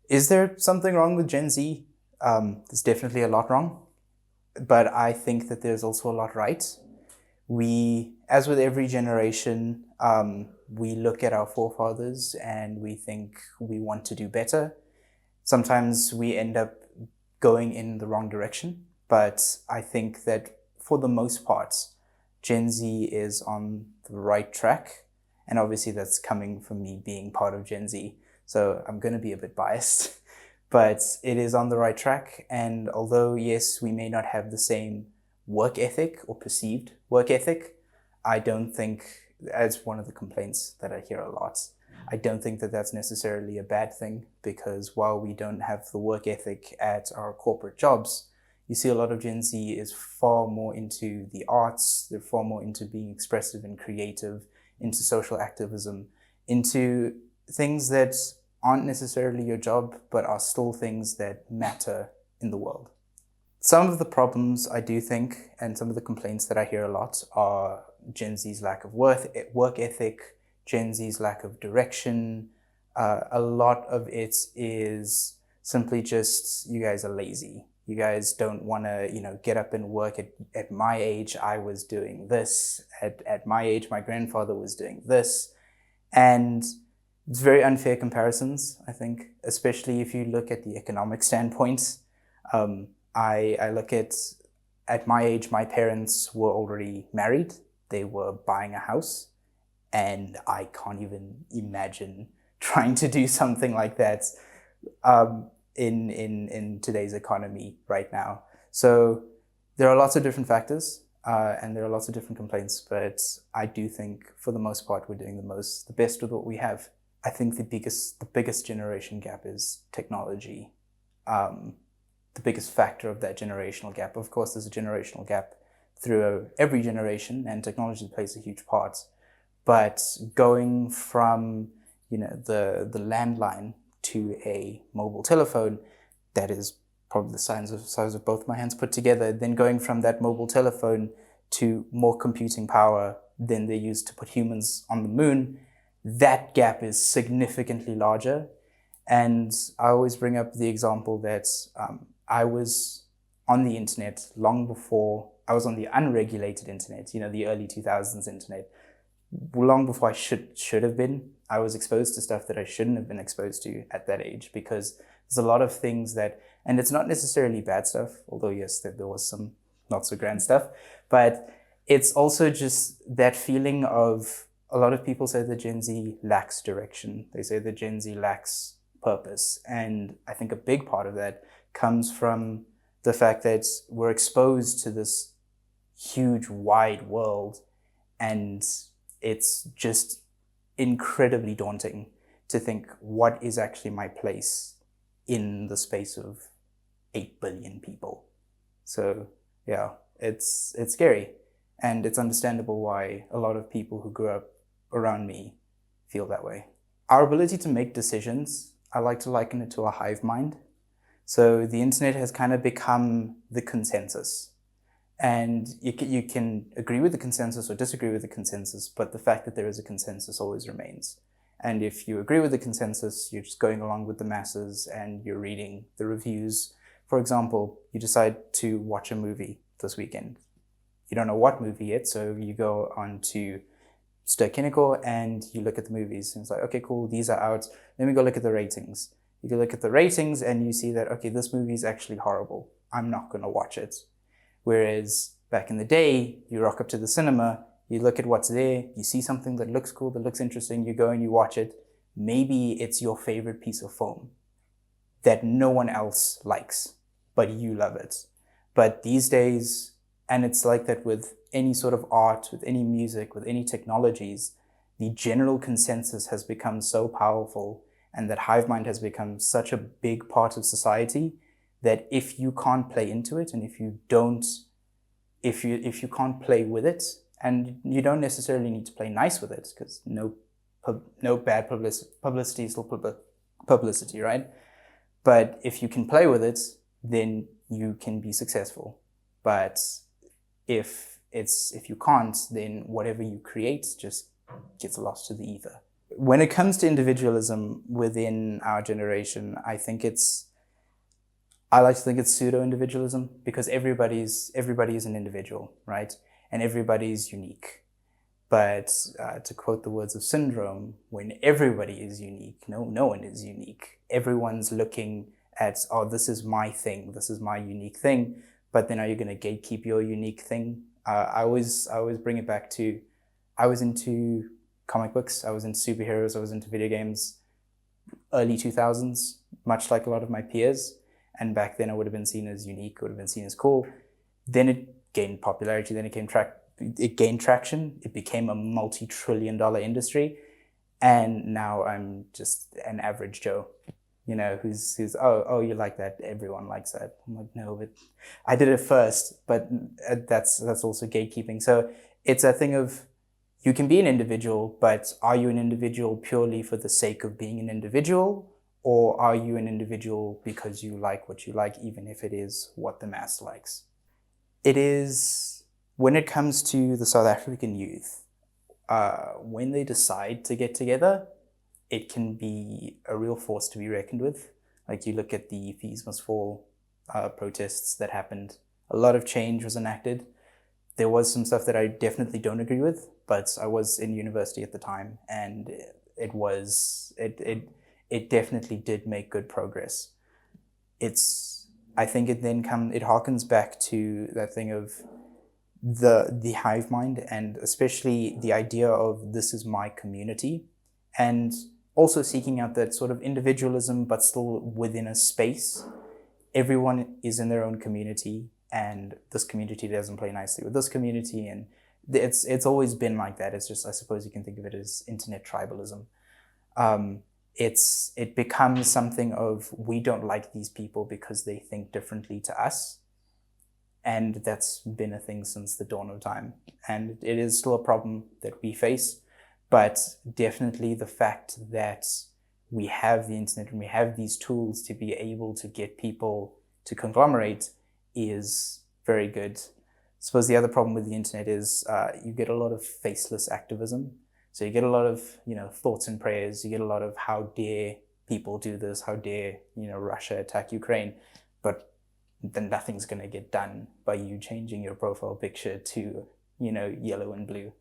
Is there something wrong with Gen Z? There's definitely a lot wrong, but I think that there's also a lot right. We, as with every generation, we look at our forefathers and we think we want to do better. Sometimes we end up going in the wrong direction, but I think that for the most part, Gen Z is on the right track. And obviously, that's coming from me being part of Gen Z. So I'm going to be a bit biased, but it is on the right track. And although, yes, we may not have the same work ethic or perceived work ethic, I don't think, as one of the complaints that I hear a lot, I don't think that that's necessarily a bad thing, because while we don't have the work ethic at our corporate jobs, you see a lot of Gen Z is far more into the arts, they're far more into being expressive and creative, into social activism, into things that aren't necessarily your job, but are still things that matter in the world. Some of the problems I do think, and some of the complaints that I hear a lot, are Gen Z's lack of work ethic, Gen Z's lack of direction. A lot of it is simply just, you guys are lazy. You guys don't want to, get up and work. At my age, I was doing this. At my age, my grandfather was doing this. And it's very unfair comparisons, I think, especially if you look at the economic standpoint. I look at my age, my parents were already married. They were buying a house. And I can't even imagine trying to do something like that in today's economy right now. So there are lots of different factors, and there are lots of different complaints, but I do think for the most part we're doing the best with what we have. I think the biggest generation gap is technology. The biggest factor of that generational gap. Of course, there's a generational gap through every generation, and technology plays a huge part. But going from the landline to a mobile telephone, that is probably the size of both my hands put together. Then going from that mobile telephone to more computing power than they used to put humans on the moon, that gap is significantly larger. And I always bring up the example that I was on the internet long before I was on the unregulated internet, the early 2000s internet. Long before I should have been. I was exposed to stuff that I shouldn't have been exposed to at that age, because there's a lot of things that, and it's not necessarily bad stuff, although yes, there was some not so grand stuff, but it's also just that feeling of, a lot of people say that Gen Z lacks direction. They say that Gen Z lacks purpose. And I think a big part of that comes from the fact that we're exposed to this huge, wide world, and it's just incredibly daunting to think, what is actually my place in the space of 8 billion people? So yeah, it's scary. And it's understandable why a lot of people who grew up around me feel that way. Our ability to make decisions, I like to liken it to a hive mind. So the internet has kind of become the consensus. And you can agree with the consensus or disagree with the consensus, but the fact that there is a consensus always remains. And if you agree with the consensus, you're just going along with the masses and you're reading the reviews. For example, you decide to watch a movie this weekend. You don't know what movie yet, so you go on to Ster-Kinekor and you look at the movies. And it's like, okay, cool, these are out. Let me go look at the ratings. You can look at the ratings and you see that, okay, this movie is actually horrible. I'm not going to watch it. Whereas back in the day, you rock up to the cinema, you look at what's there, you see something that looks cool, that looks interesting, you go and you watch it. Maybe it's your favorite piece of film that no one else likes, but you love it. But these days, and it's like that with any sort of art, with any music, with any technologies, the general consensus has become so powerful, and that hive mind has become such a big part of society, that if you can't play into it, and if you can't play with it, and you don't necessarily need to play nice with it, because no bad publicity is still publicity, right? But if you can play with it, then you can be successful. But if you can't, then whatever you create just gets lost to the ether. when it comes to individualism within our generation, I like to think it's pseudo-individualism, because everybody is an individual, right? And everybody's unique. But to quote the words of Syndrome, when everybody is unique, no one is unique. Everyone's looking at, oh, this is my thing, this is my unique thing. But then are you going to gatekeep your unique thing? I always bring it back to, I was into comic books, I was into superheroes, I was into video games, early 2000s, much like a lot of my peers. And back then I would have been seen as unique, would have been seen as cool. Then it gained popularity, then it gained traction. It became a multi-trillion-dollar industry. And now I'm just an average Joe, who's oh, you like that? Everyone likes that. I'm like, no, but I did it first. But that's also gatekeeping. So it's a thing of, you can be an individual, but are you an individual purely for the sake of being an individual? Or are you an individual because you like what you like, even if it is what the mass likes? It is, when it comes to the South African youth, when they decide to get together, it can be a real force to be reckoned with. Like, you look at the Fees Must Fall protests that happened. A lot of change was enacted. There was some stuff that I definitely don't agree with, but I was in university at the time, and it definitely did make good progress. I think it harkens back to that thing of the hive mind, and especially the idea of, this is my community, and also seeking out that sort of individualism, but still within a space. Everyone is in their own community, and this community doesn't play nicely with this community, and it's always been like that. It's just, I suppose you can think of it as internet tribalism. It becomes something of, we don't like these people because they think differently to us. And that's been a thing since the dawn of time. And it is still a problem that we face. But definitely the fact that we have the internet and we have these tools to be able to get people to conglomerate is very good. I suppose the other problem with the internet is you get a lot of faceless activism. So you get a lot of, thoughts and prayers. You get a lot of, how dare people do this? How dare, Russia attack Ukraine? But then nothing's going to get done by you changing your profile picture to, yellow and blue.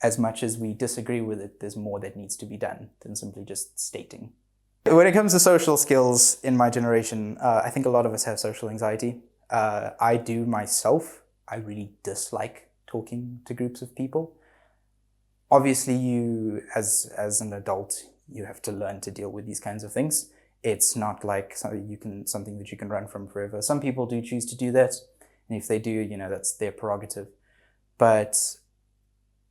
As much as we disagree with it, there's more that needs to be done than simply just stating. When it comes to social skills in my generation, I think a lot of us have social anxiety. I do myself. I really dislike talking to groups of people. Obviously, you, as an adult, you have to learn to deal with these kinds of things. It's not like something that you can run from forever. Some people do choose to do that, and if they do, that's their prerogative. But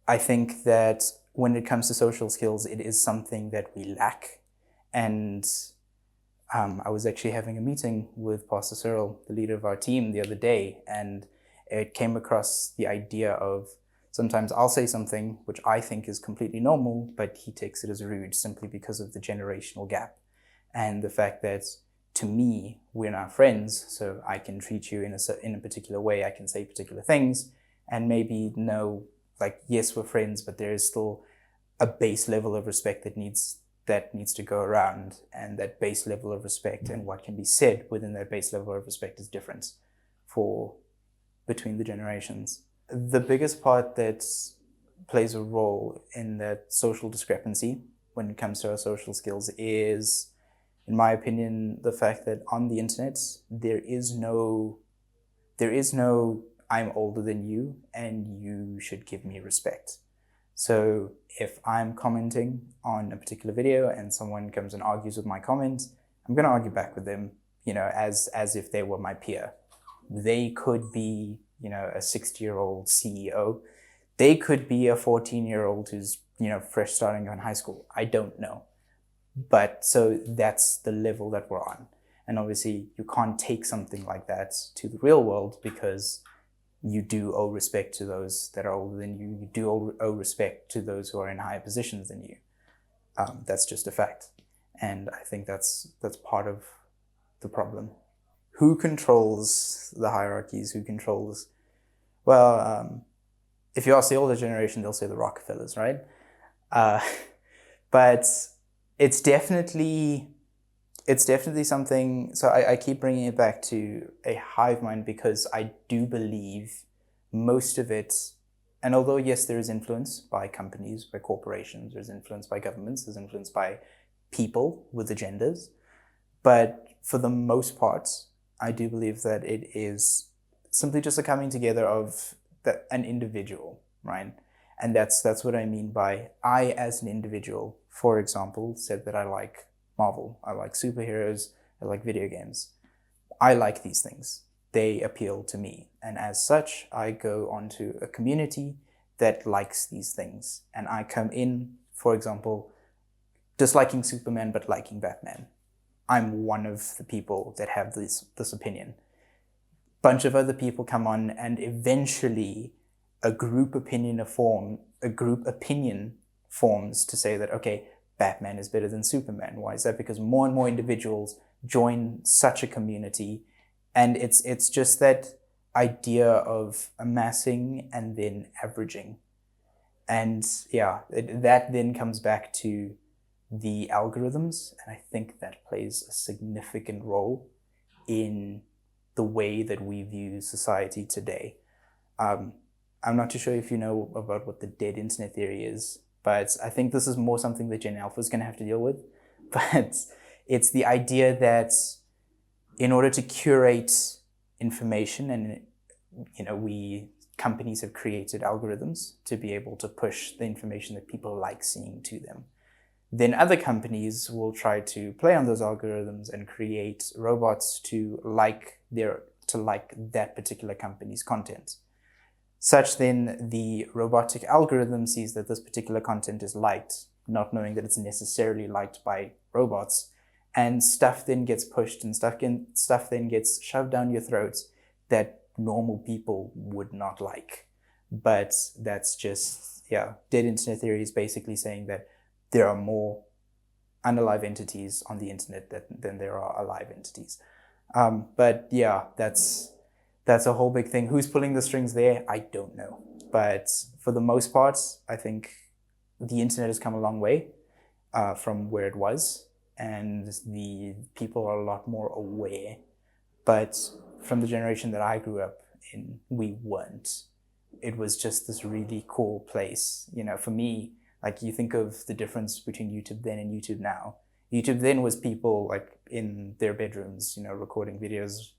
I think that when it comes to social skills, it is something that we lack. And I was actually having a meeting with Pastor Cyril, the leader of our team, the other day, and it came across the idea of, sometimes I'll say something which I think is completely normal, but he takes it as rude simply because of the generational gap. And the fact that, to me, we're now friends, so I can treat you in a particular way, I can say particular things, and maybe know, like, yes, we're friends, but there is still a base level of respect that needs to go around, and that base level of respect and what can be said within that base level of respect is different between the generations. The biggest part that plays a role in that social discrepancy when it comes to our social skills is, in my opinion, the fact that on the internet, there is no I'm older than you and you should give me respect. So if I'm commenting on a particular video and someone comes and argues with my comments, I'm going to argue back with them, as if they were my peer. They could be, a 60-year-old CEO. They could be a 14-year-old who's, fresh starting on high school. I don't know. But so that's the level that we're on. And obviously you can't take something like that to the real world, because you do owe respect to those that are older than you. You do owe respect to those who are in higher positions than you. That's just a fact. And I think that's part of the problem. Who controls the hierarchies? Who controls? Well, if you ask the older generation, they'll say the Rockefellers, right? But it's definitely something. So I keep bringing it back to a hive mind because I do believe most of it, and although yes, there is influence by companies, by corporations, there's influence by governments, there's influence by people with agendas, but for the most part, I do believe that it is simply just a coming together of an individual, right? And that's what I mean by I as an individual, for example, said that I like Marvel, I like superheroes, I like video games. I like these things. They appeal to me. And as such, I go onto a community that likes these things. And I come in, for example, disliking Superman but liking Batman. I'm one of the people that have this opinion. Bunch of other people come on, and eventually a group opinion forms to say that, okay, Batman is better than Superman. Why is that? Because more and more individuals join such a community, and it's just that idea of amassing and then averaging. And yeah, that then comes back to the algorithms, and I think that plays a significant role in the way that we view society today. I'm not too sure if you know about what the dead internet theory is, but I think this is more something that Gen Alpha is going to have to deal with. But it's the idea that in order to curate information, and companies have created algorithms to be able to push the information that people like seeing to them. Then other companies will try to play on those algorithms and create robots to like that particular company's content. Such then the robotic algorithm sees that this particular content is liked, not knowing that it's necessarily liked by robots, and stuff then gets pushed and stuff then gets shoved down your throats that normal people would not like. But that's just, dead internet theory is basically saying that there are more unalive entities on the internet than there are alive entities. But yeah, that's a whole big thing. Who's pulling the strings there? I don't know. But for the most part, I think the internet has come a long way from where it was, and the people are a lot more aware. But from the generation that I grew up in, we weren't. It was just this really cool place. For me, like, you think of the difference between YouTube then and YouTube now. YouTube then was people like in their bedrooms, recording videos,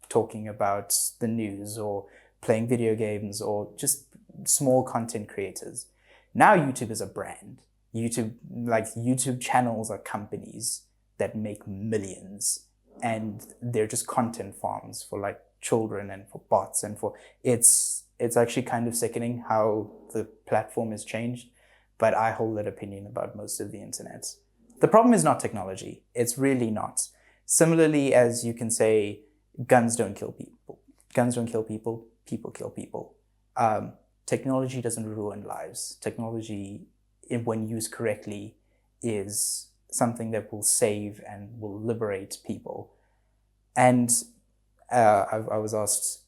talking about the news or playing video games or just small content creators. Now YouTube is a brand. YouTube channels are companies that make millions, and they're just content farms for like children and for bots and for it's actually kind of sickening how the platform has changed. But I hold that opinion about most of the internet. The problem is not technology. It's really not. Similarly, as you can say, guns don't kill people. Guns don't kill people. People kill people. Technology doesn't ruin lives. Technology, when used correctly, is something that will save and will liberate people. And I was asked,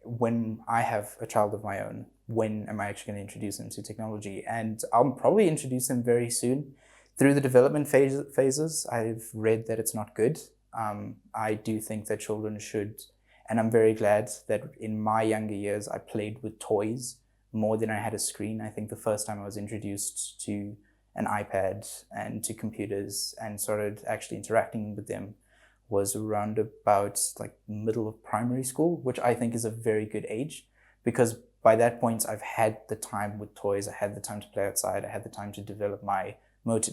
when I have a child of my own, when am I actually going to introduce them to technology? And I'll probably introduce them very soon. Through the development phases, I've read that it's not good. I do think that children should, and I'm very glad that in my younger years, I played with toys more than I had a screen. I think the first time I was introduced to an iPad and to computers and started actually interacting with them was around about like middle of primary school, which I think is a very good age, because by that point I've had the time with toys, I had the time to play outside, I had the time to develop my motor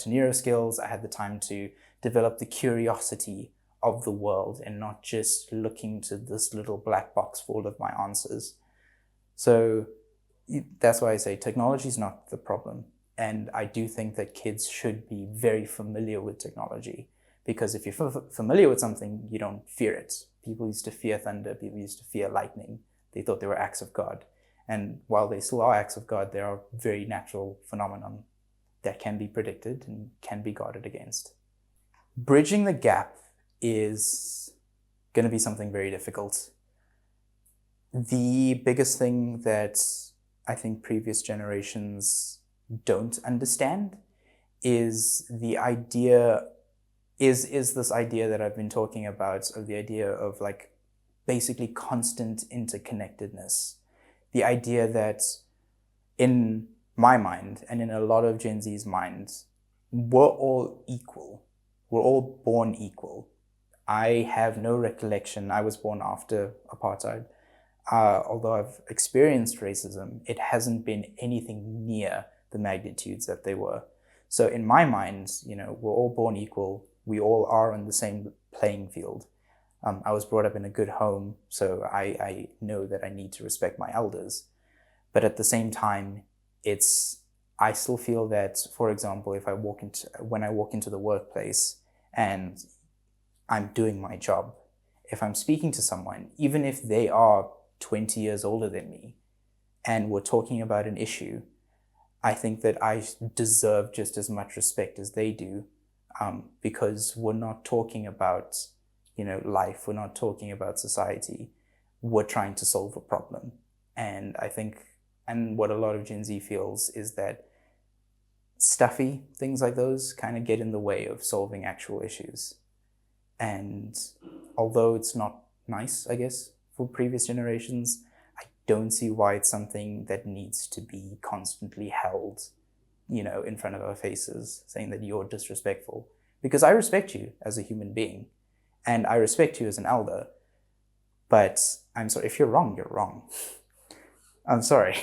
neural skills, I had the time to develop the curiosity of the world and not just looking to this little black box for all of my answers. So that's why I say technology is not the problem. And I do think that kids should be very familiar with technology, because if you're familiar with something, you don't fear it. People used to fear thunder, people used to fear lightning. They thought they were acts of God. And while they still are acts of God, they are very natural phenomenon that can be predicted and can be guarded against. Bridging the gap is going to be something very difficult. The biggest thing that I think previous generations don't understand is the idea, is this idea that I've been talking about, of the idea of like basically constant interconnectedness. The idea that in my mind and in a lot of Gen Z's minds, we're all equal. We're all born equal. I have no recollection. I was born after apartheid. Although I've experienced racism, it hasn't been anything near the magnitudes that they were. So in my mind, we're all born equal. We all are on the same playing field. I was brought up in a good home, so I know that I need to respect my elders. But at the same time, I still feel that, for example, when I walk into the workplace and I'm doing my job, if I'm speaking to someone, even if they are 20 years older than me, and we're talking about an issue, I think that I deserve just as much respect as they do, because we're not talking about, life. We're not talking about society. We're trying to solve a problem. And I think, and what a lot of Gen Z feels is that stuffy things like those kind of get in the way of solving actual issues. And although it's not nice, I guess, for previous generations, I don't see why it's something that needs to be constantly held, in front of our faces, saying that you're disrespectful. Because I respect you as a human being, and I respect you as an elder, but I'm sorry, if you're wrong, you're wrong. I'm sorry.